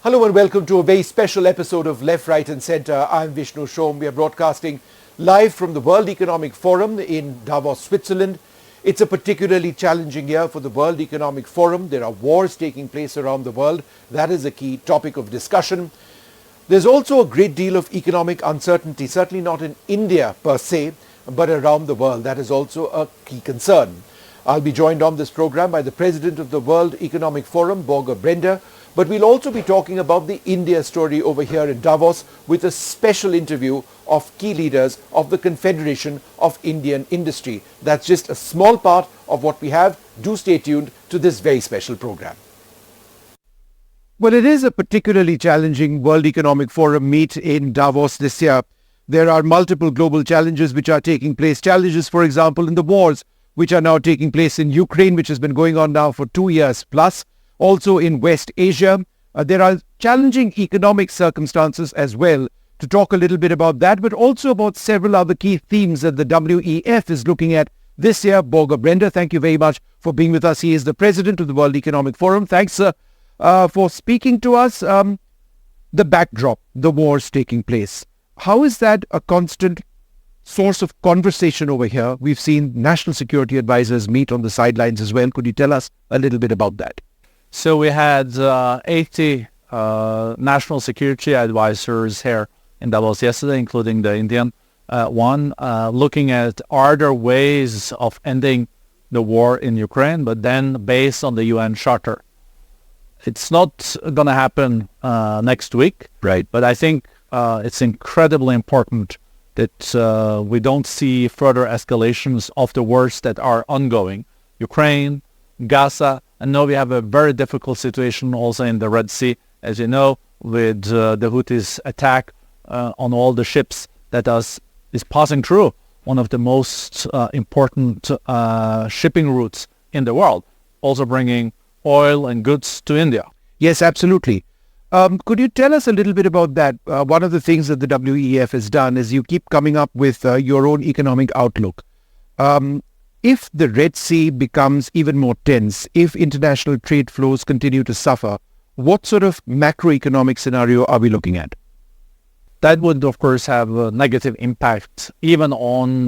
Hello and welcome to a very special episode of Left, Right and Centre. I'm Vishnu Shom. We are broadcasting live from the World Economic Forum in Davos, Switzerland. It's a particularly challenging year for the World Economic Forum. There are wars taking place around the world. That is a key topic of discussion. There's also a great deal of economic uncertainty, certainly not in India per se, but around the world. That is also a key concern. I'll be joined on this program by the President of the World Economic Forum, Borger Brender, but we'll also be talking about the India story over here in Davos with a special interview of key leaders of the Confederation of Indian Industry. That's just a small part of what we have. Do stay tuned to this very special program. Well, it is a particularly challenging World Economic Forum meet in Davos this year. There are multiple global challenges which are taking place. Challenges, for example, in the wars which are now taking place in Ukraine, which has been going on now for 2 years plus. Also in West Asia, there are challenging economic circumstances as well. To talk a little bit about that, but also about several other key themes that the WEF is looking at this year. Borger Brender, thank you very much for being with us. He is the President of the World Economic Forum. Thanks, sir, for speaking to us. The backdrop, the wars taking place. How is that a constant source of conversation over here? We've seen national security advisors meet on the sidelines as well. Could you tell us a little bit about that? So we had 80 national security advisors here in Davos yesterday, including the Indian one, looking at are there ways of ending the war in Ukraine, but then based on the UN Charter. It's not going to happen next week, right? But I think it's incredibly important that we don't see further escalations of the wars that are ongoing. Ukraine, Gaza, and now we have a very difficult situation also in the Red Sea, as you know, with the Houthis' attack on all the ships that is passing through one of the most important shipping routes in the world, also bringing oil and goods to India. Yes, absolutely. Could you tell us a little bit about that? One of the things that the WEF has done is you keep coming up with your own economic outlook. If the Red Sea becomes even more tense, if international trade flows continue to suffer, what sort of macroeconomic scenario are we looking at? That would, of course, have a negative impact even on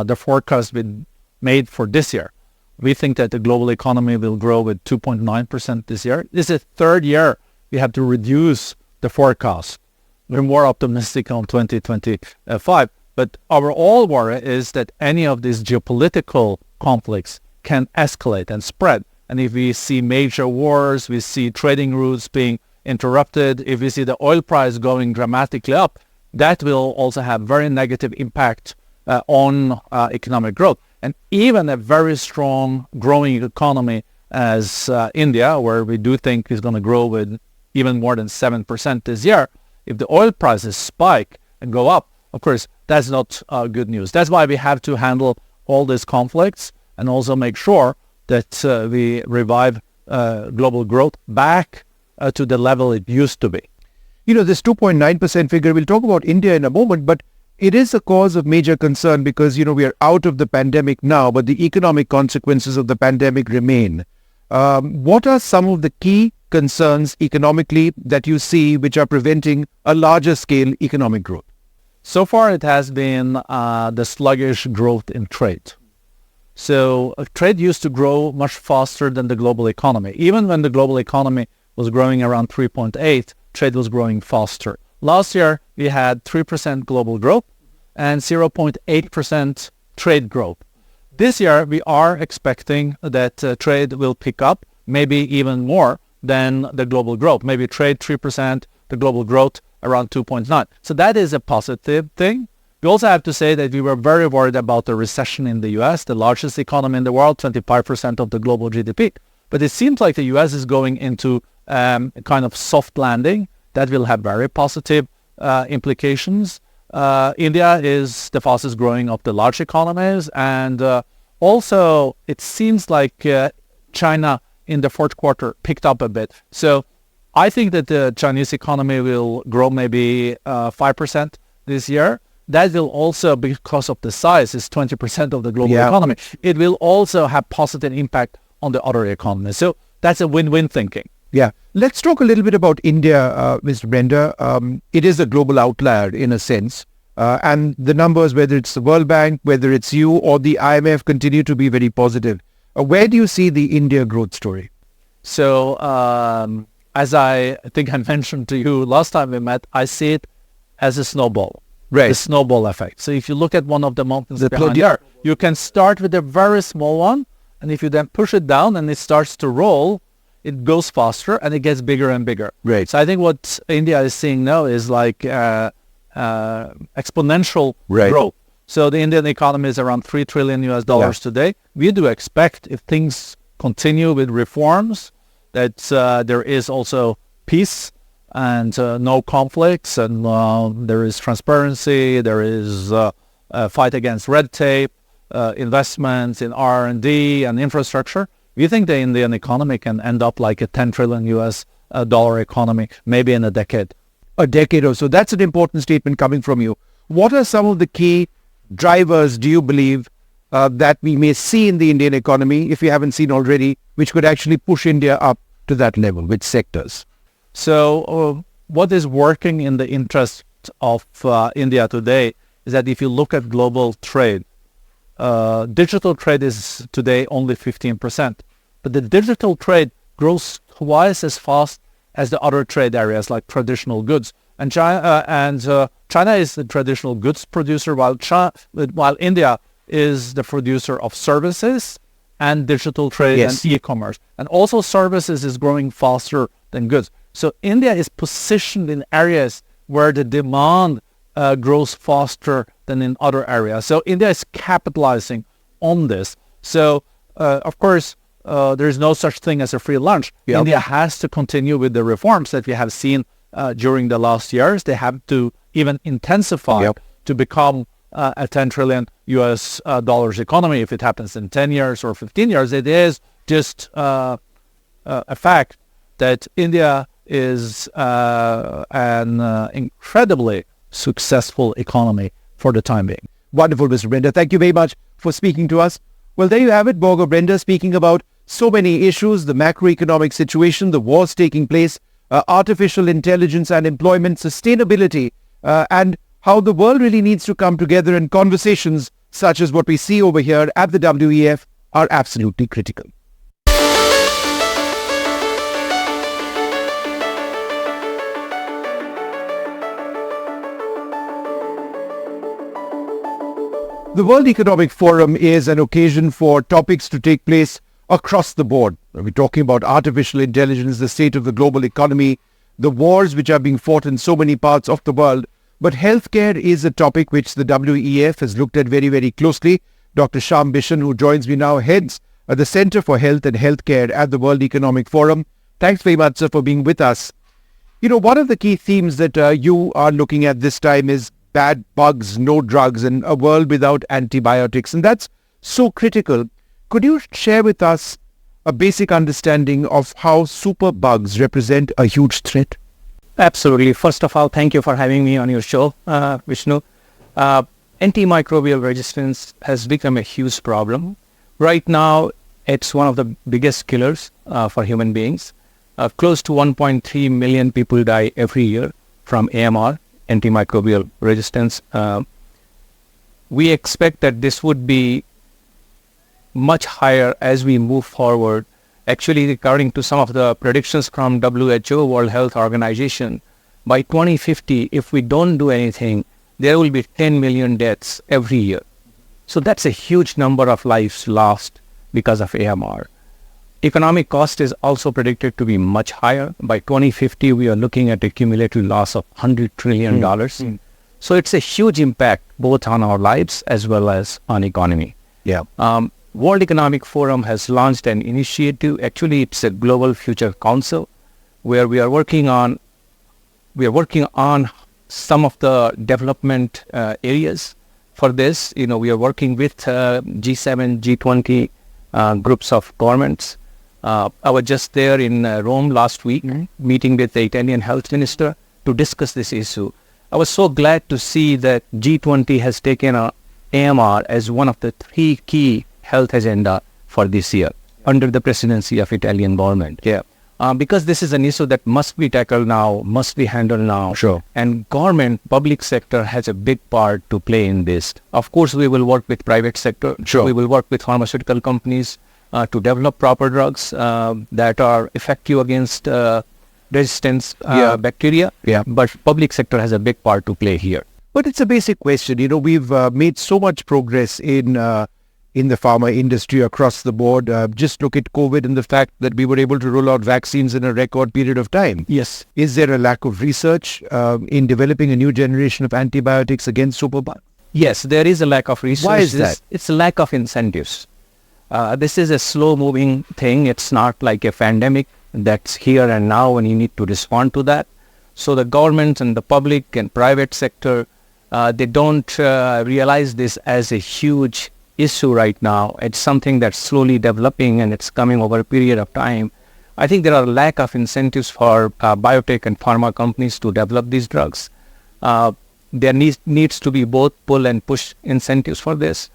the forecast we made for this year. We think that the global economy will grow with 2.9% this year. This is the third year we have to reduce the forecast. We're more optimistic on 2025. But our all worry is that any of these geopolitical conflicts can escalate and spread. And if we see major wars, we see trading routes being interrupted, if we see the oil price going dramatically up, that will also have very negative impact on economic growth. And even a very strong growing economy as India, where we do think is going to grow with even more than 7% this year, if the oil prices spike and go up, of course, that's not good news. That's why we have to handle all these conflicts and also make sure that we revive global growth back to the level it used to be. You know, this 2.9% figure, we'll talk about India in a moment, but it is a cause of major concern because, you know, we are out of the pandemic now, but the economic consequences of the pandemic remain. What are some of the key concerns economically that you see which are preventing a larger scale economic growth? So far, it has been the sluggish growth in trade. So trade used to grow much faster than the global economy. Even when the global economy was growing around 3.8, trade was growing faster. Last year, we had 3% global growth and 0.8% trade growth. This year, we are expecting that trade will pick up, maybe even more than the global growth. Maybe trade 3%, the global growth around 2.9. So that is a positive thing. We also have to say that we were very worried about the recession in the U.S., the largest economy in the world, 25% of the global GDP. But it seems like the U.S. is going into a kind of soft landing that will have very positive implications. India is the fastest growing of the large economies. And also, it seems like China in the fourth quarter picked up a bit. So I think that the Chinese economy will grow maybe 5% this year. That will also, because of the size, is 20% of the global economy. It will also have positive impact on the other economies. So that's a win-win thinking. Yeah. Let's talk a little bit about India, Mr. Brenda. It is a global outlier in a sense. And the numbers, whether it's the World Bank, whether it's you or the IMF, continue to be very positive. Where do you see the India growth story? So, as I think I mentioned to you last time we met, I see it as a snowball. Right. The snowball effect. So if you look at one of the mountains The behind Plodir. you can start with a very small one, and if you then push it down and it starts to roll, it goes faster and it gets bigger and bigger. Right. So I think what India is seeing now is like exponential growth. So the Indian economy is around $3 trillion today. We do expect, if things continue with reforms, that there is also peace and no conflicts, and there is transparency, there is a fight against red tape, investments in R&D and infrastructure. We think the Indian economy can end up like a $10 trillion dollar economy, maybe in a decade. A decade or so. That's an important statement coming from you. What are some of the key drivers, do you believe, that we may see in the Indian economy, if we haven't seen already, which could actually push India up to that level? Which sectors? So what is working in the interest of India today is that if you look at global trade, digital trade is today only 15%. But the digital trade grows twice as fast as the other trade areas like traditional goods. And China is the traditional goods producer, while India is the producer of services and digital trade and e-commerce. And also services is growing faster than goods. So India is positioned in areas where the demand grows faster than in other areas. So India is capitalizing on this. So of course, there is no such thing as a free lunch. Yep. India has to continue with the reforms that we have seen during the last years. They have to even intensify to become a $10 trillion dollars economy. If it happens in 10 years or 15 years, it is just a fact that India is an incredibly successful economy for the time being. Wonderful, Mr. Brenda. Thank you very much for speaking to us. Well, there you have it, Borgo Brenda speaking about so many issues, the macroeconomic situation, the wars taking place, artificial intelligence and employment, sustainability, and how the world really needs to come together, and conversations such as what we see over here at the WEF are absolutely critical. The World Economic Forum is an occasion for topics to take place across the board. We're talking about artificial intelligence, the state of the global economy, the wars which are being fought in so many parts of the world. But healthcare is a topic which the WEF has looked at very, very closely. Dr. Shyam Bishan, who joins me now, heads the Center for Health and Healthcare at the World Economic Forum. Thanks very much, sir, for being with us. You know, one of the key themes that you are looking at this time is bad bugs, no drugs, and a world without antibiotics. And that's so critical. Could you share with us a basic understanding of how superbugs represent a huge threat? Absolutely. First of all, thank you for having me on your show, Vishnu. Antimicrobial resistance has become a huge problem. Right now, it's one of the biggest killers for human beings. Close to 1.3 million people die every year from AMR, antimicrobial resistance. We expect that this would be much higher as we move forward. Actually, according to some of the predictions from WHO, World Health Organization, by 2050, if we don't do anything, there will be 10 million deaths every year. So that's a huge number of lives lost because of AMR. Economic cost is also predicted to be much higher. By 2050, we are looking at a cumulative loss of $100 trillion. So it's a huge impact both on our lives as well as on economy. Yeah. World Economic Forum has launched an initiative. Actually, it's a Global Future Council where we are working on some of the development areas for this. You know, we are working with G7, G20 groups of governments. I was just there in Rome last week, meeting with the Italian health minister to discuss this issue. I was so glad to see that G20 has taken AMR as one of the 3 key health agenda for this year under the presidency of Italian government. Yeah. because this is an issue that must be tackled now, must be handled now. Sure. And government, public sector has a big part to play in this. Of course, we will work with private sector. Sure. We will work with pharmaceutical companies to develop proper drugs that are effective against resistance bacteria. Yeah. But public sector has a big part to play here. But it's a basic question. We've made so much progress in the pharma industry across the board. Just look at COVID and the fact that we were able to roll out vaccines in a record period of time. Yes. Is there a lack of research in developing a new generation of antibiotics against superbugs? Yes, there is a lack of research. Why is that? It's a lack of incentives. This is a slow-moving thing. It's not like a pandemic that's here and now and you need to respond to that. So the government and the public and private sector, they don't realize this as a huge issue right now. It's something that's slowly developing and it's coming over a period of time. I think there are a lack of incentives for biotech and pharma companies to develop these drugs. There needs to be both pull and push incentives for this.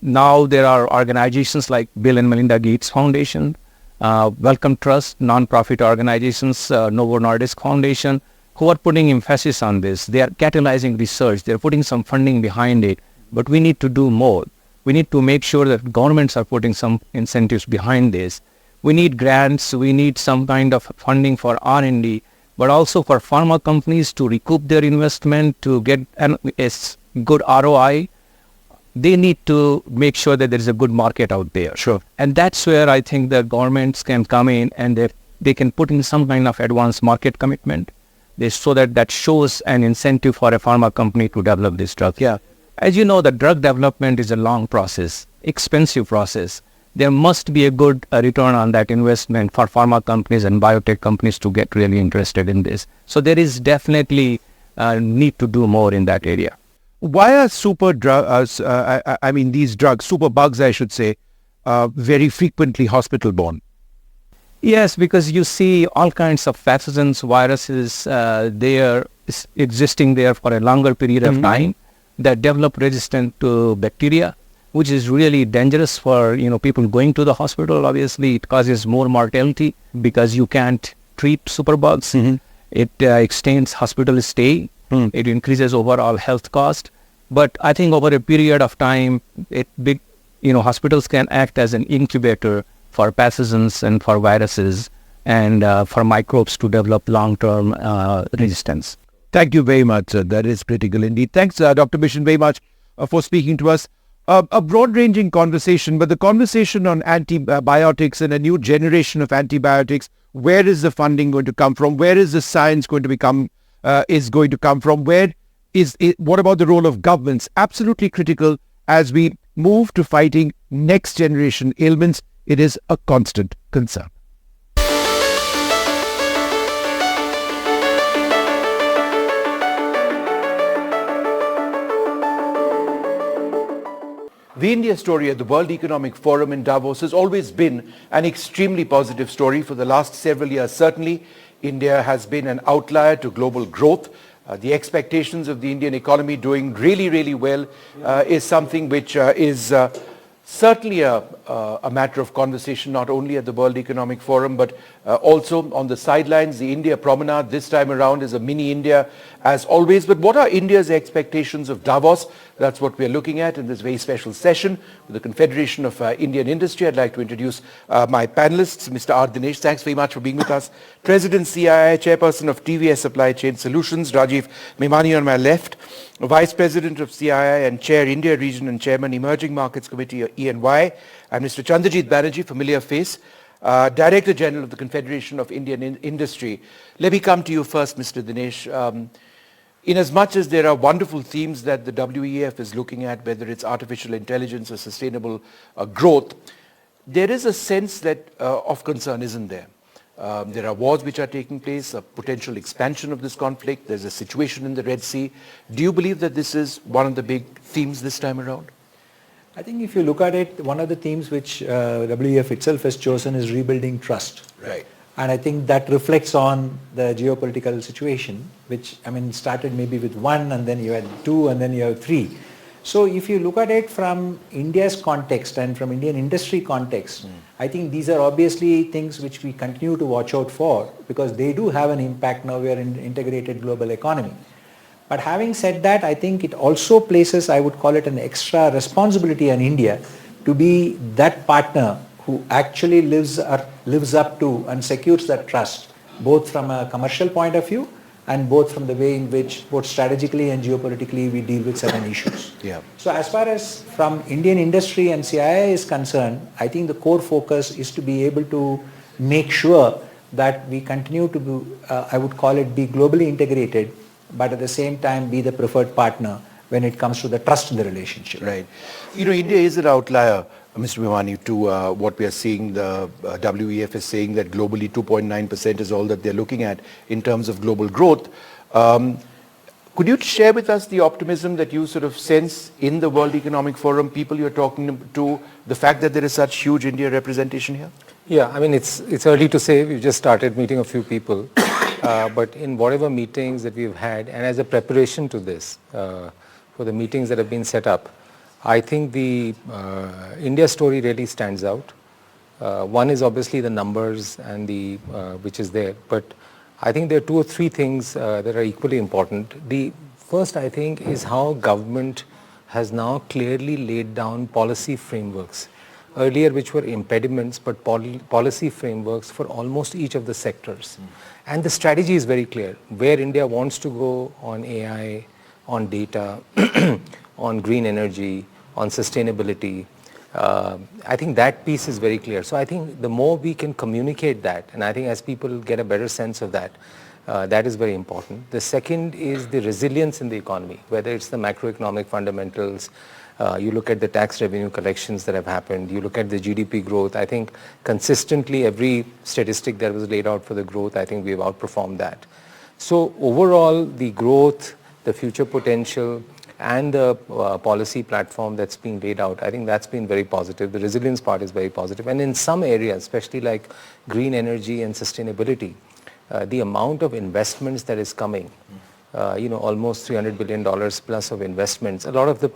Now there are organizations like Bill and Melinda Gates Foundation, Wellcome Trust, non-profit organizations, Novo Nordisk Foundation, who are putting emphasis on this. They are catalyzing research. They're putting some funding behind it. But we need to do more. We need to make sure that governments are putting some incentives behind this. We need grants. We need some kind of funding for R&D, but also for pharma companies to recoup their investment, to get a good ROI. They need to make sure that there is a good market out there. Sure. And that's where I think the governments can come in and they can put in some kind of advanced market commitment so that shows an incentive for a pharma company to develop this drug. Yeah. As you know, the drug development is a long process, expensive process. There must be a good return on that investment for pharma companies and biotech companies to get really interested in this. So there is definitely need to do more in that area. Why are these drugs, superbugs, I should say, very frequently hospital-borne? Yes, because you see all kinds of pathogens, viruses, they are existing there for a longer period of time that develop resistance to bacteria, which is really dangerous for people going to the hospital. Obviously, it causes more mortality because you can't treat superbugs. It extends hospital stay. It increases overall health cost. But I think over a period of time, hospitals can act as an incubator for pathogens and for viruses and for microbes to develop long-term resistance. Thank you very much, sir. That is critical indeed. Thanks, Dr. Bishan, very much for speaking to us. A broad-ranging conversation, but the conversation on antibiotics and a new generation of antibiotics, where is the funding going to come from? Where is the science going to come from? What about the role of governments? Absolutely critical as we move to fighting next generation ailments. It is a constant concern. The India story at the World Economic Forum in Davos has always been an extremely positive story for the last several years. Certainly, India has been an outlier to global growth. The expectations of the Indian economy doing really, really well is something which is certainly a matter of conversation, not only at the World Economic Forum, but also on the sidelines. The India Promenade this time around is a mini India as always. But what are India's expectations of Davos? That's what we're looking at in this very special session with the Confederation of Indian Industry. I'd like to introduce my panelists, Mr. R. Dinesh. Thanks very much for being with us. President CII, Chairperson of TVS Supply Chain Solutions, Rajiv Memani on my left. Vice President of CII and Chair India Region and Chairman Emerging Markets Committee ENY, and Mr. Chandrajit Banerjee, familiar face, Director General of the Confederation of Indian Industry. Let me come to you first, Mr. Dinesh. In as much as there are wonderful themes that the WEF is looking at, whether it's artificial intelligence or sustainable growth, there is a sense that of concern, isn't there? There are wars which are taking place, a potential expansion of this conflict. There's a situation in the Red Sea. Do you believe that this is one of the big themes this time around? I think if you look at it, one of the themes which WEF itself has chosen is rebuilding trust. Right. And I think that reflects on the geopolitical situation, which started maybe with one, and then you had two, and then you have three. So if you look at it from India's context and from Indian industry context, I think these are obviously things which we continue to watch out for because they do have an impact now we are in an integrated global economy. But having said that, I think it also places, I would call it an extra responsibility on India to be that partner who actually lives up to and secures that trust, both from a commercial point of view and both from the way in which both strategically and geopolitically we deal with certain issues. Yeah. So as far as from Indian industry and CII is concerned, I think the core focus is to be able to make sure that we continue to be, I would call it be globally integrated, but at the same time be the preferred partner when it comes to the trust in the relationship. Right. India is an outlier, Mr. Bhimani, to what we are seeing. The WEF is saying that globally 2.9% is all that they're looking at in terms of global growth. Could you share with us the optimism that you sort of sense in the World Economic Forum, people you're talking to, the fact that there is such huge India representation here? Yeah, I mean, it's early to say. We've just started meeting a few people. But in whatever meetings that we've had, and as a preparation to this, for the meetings that have been set up, I think the India story really stands out. One is obviously the numbers and the which is there, but I think there are two or three things that are equally important. The first, I think, is how government has now clearly laid down policy frameworks. Earlier, which were impediments, but policy frameworks for almost each of the sectors. And the strategy is very clear, where India wants to go on AI, on data, on green energy, on sustainability. I think that piece is very clear. So I think the more we can communicate that, and I think as people get a better sense of that, that is very important. The second is the resilience in the economy, whether it's the macroeconomic fundamentals, you look at the tax revenue collections that have happened, you look at the GDP growth. I think consistently every statistic that was laid out for the growth, I think we've outperformed that. So overall, the growth, the future potential, and the policy platform that's being laid out, I think that's been very positive. The resilience part is very positive. And in some areas, especially like green energy and sustainability, the amount of investments that is coming, almost $300 billion plus of investments, a lot of the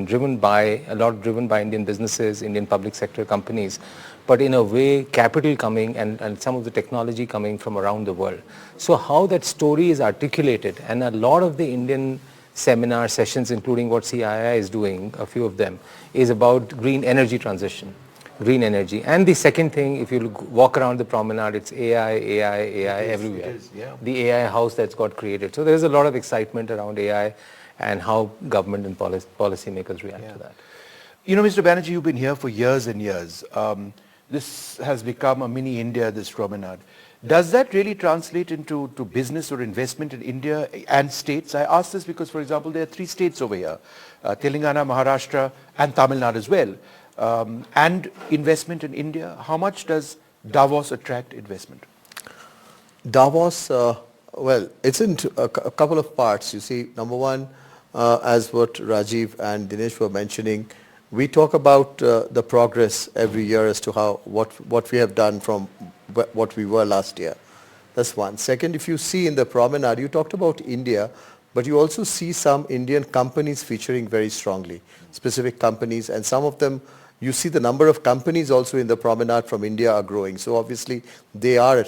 driven by Indian businesses, Indian public sector companies, but in a way capital coming and some of the technology coming from around the world. So how that story is articulated, and a lot of the Indian seminar sessions, including what CII is doing, a few of them, is about green energy transition, green energy. And the second thing, if you walk around the promenade, it's AI everywhere. The AI house that's got created. So there's a lot of excitement around AI and how government and policymakers react to that. Mr. Banerjee, you've been here for years and years. This has become a mini India, this promenade. Does that really translate into business or investment in India and states? I ask this because, for example, there are 3 states over here, Telangana, Maharashtra, and Tamil Nadu as well. And investment in India, how much does Davos attract investment? Davos, it's in a couple of parts. You see, number one, as what Rajiv and Dinesh were mentioning, we talk about the progress every year as to what we have done from what we were last year. That's one. Second, if you see in the promenade, you talked about India, but you also see some Indian companies featuring very strongly, specific companies, and some of them, you see the number of companies also in the promenade from India are growing. So obviously they are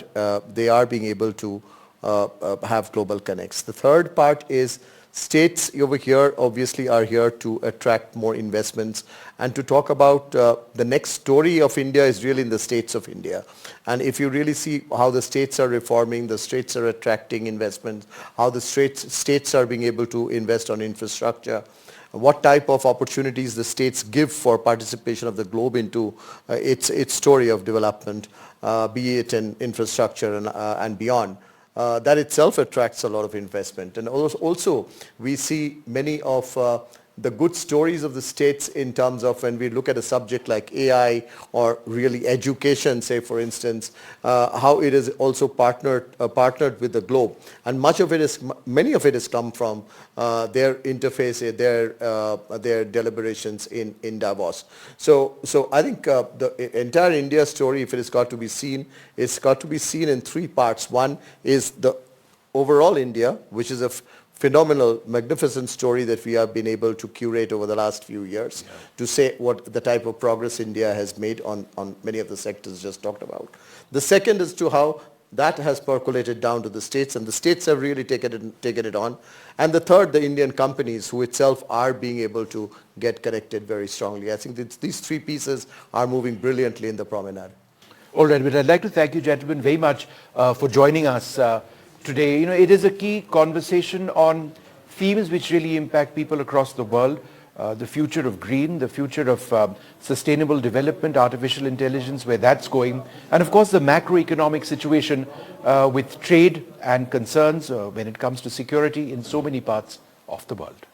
being able to have global connects. The third part is states over here obviously are here to attract more investments and to talk about the next story of India is really in the states of India. And if you really see how the states are reforming, the states are attracting investments, how the states are being able to invest on infrastructure, what type of opportunities the states give for participation of the globe into its story of development, be it in infrastructure and beyond. That itself attracts a lot of investment. And also we see many of the good stories of the states in terms of when we look at a subject like AI or really education, say for instance, how it is also partnered with the globe. And many of it has come from their interface, their deliberations in Davos. So I think the entire India story, if it has got to be seen, it's got to be seen in 3 parts. One is the overall India, which is a phenomenal, magnificent story that we have been able to curate over the last few years to say what the type of progress India has made on many of the sectors just talked about. The second is to how that has percolated down to the states, and the states have really taken it on. And the third, the Indian companies who itself are being able to get connected very strongly. I think these three pieces are moving brilliantly in the promenade. All right, but I'd like to thank you gentlemen very much for joining us today. It is a key conversation on themes which really impact people across the world. The future of green, the future of sustainable development, artificial intelligence, where that's going, and of course the macroeconomic situation with trade and concerns when it comes to security in so many parts of the world.